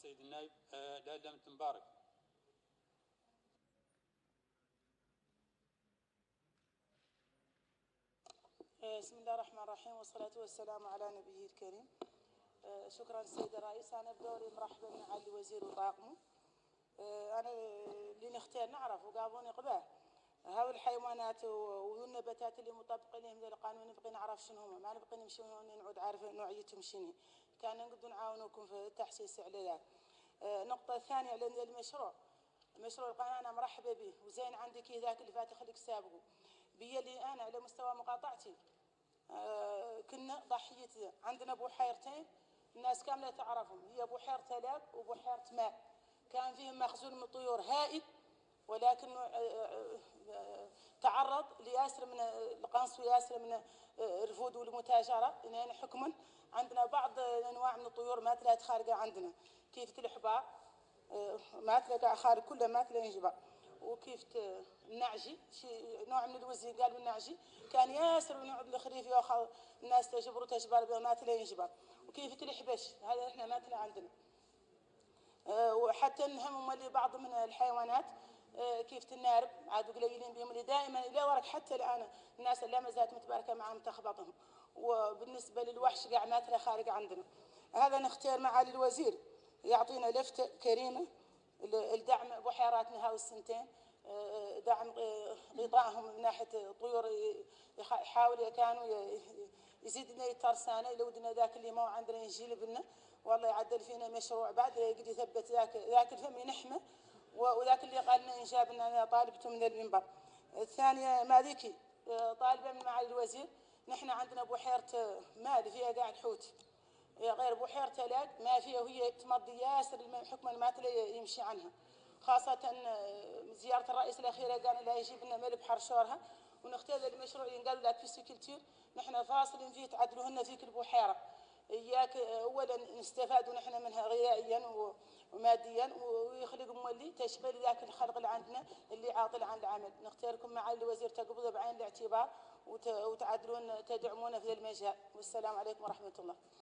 السيد النائب لألمة مبارك. بسم الله الرحمن الرحيم والصلاة والسلام على نبيه الكريم. شكرا سيد الرئيس. أنا بدوري مرحبا مع الوزير وطاقمه. أنا اللي نختار نعرف وقابوني قباه هاو الحيوانات والنباتات اللي مطابقين لهم للقانون. نبغي نعرف شنو هما، ما نبغي نمشي ونعود عارفة نوعيتهم شنو. كان نقدر نعاونوكم في التحسيس عليها. النقطة الثانية على المشروع، مشروع القناة أنا مرحبا به وزين. عندك ذاك اللي فات خليك سابقه بيا اللي أنا على مستوى مقاطعتي. كنا ضحية. عندنا بحيرتين الناس كاملة تعرفهم، هي بحيرة تلاب وبحيرة ماء. كان فيهم مخزون من الطيور هائل، ولكن تعرض لياسر من القنص وياسر من الرفود والمتاجرة. لأن حكما عندنا بعض الأنواع من الطيور ما تلاقي خارجة عندنا، كيف الحبار ما تلاقي خارج كله ما تلاقي ينجبر، وكيف النعجي شيء نوع من الوزين قالوا النعجي كان ياسر ونقعد الخريف ياخذ الناس تجبر به ما تلاقي ينجبر، وكيف الحبش هذا احنا ما تلاقي عندنا. وحتى نهم اللي بعض من الحيوانات كيف النارب عادوا قليلين بهم اللي دائما الى ورق حتى الان الناس اللي ما زالت متباركه معهم تخبطهم. وبالنسبه للوحش قاع ما ترى خارج عندنا. هذا نختار معالي الوزير يعطينا لفته كريمه الدعم بحيراتنا هاو السنتين، دعم غطائهم من ناحيه الطيور. يحاول كانوا يزيدنا يترسانا لو ودنا ذاك اللي ما عندنا يجيب لنا، والله يعدل فينا مشروع بعد يقدر يثبت ذاك الفم ينحمه، وذاك اللي قال لنا انجاب ان انا طالبته من المنبر. الثانيه ما ذيك طالبه من معالي الوزير، نحن عندنا بحيره مال فيها قاعد حوت غير بحيره تلاق ما فيها، وهي تمضي ياسر حكما ما تلي يمشي عنها، خاصة زيارة الرئيس الأخيرة قال لا يجيب لنا مال بحر شورها. ونختار المشروع ينقال لك في سكلتير نحن فاصلين فيه تعدلوهن فيك البحيرة. إياك أولا نستفاد نحن منها غذائيا وماديا، ويخلق مولي تشغيل ذاك الخلق اللي عندنا اللي عاطل عن العمل. نختاركم معالي الوزير تقبضوا بعين الاعتبار وتعدلون تدعمونا في المجال. والسلام عليكم ورحمة الله.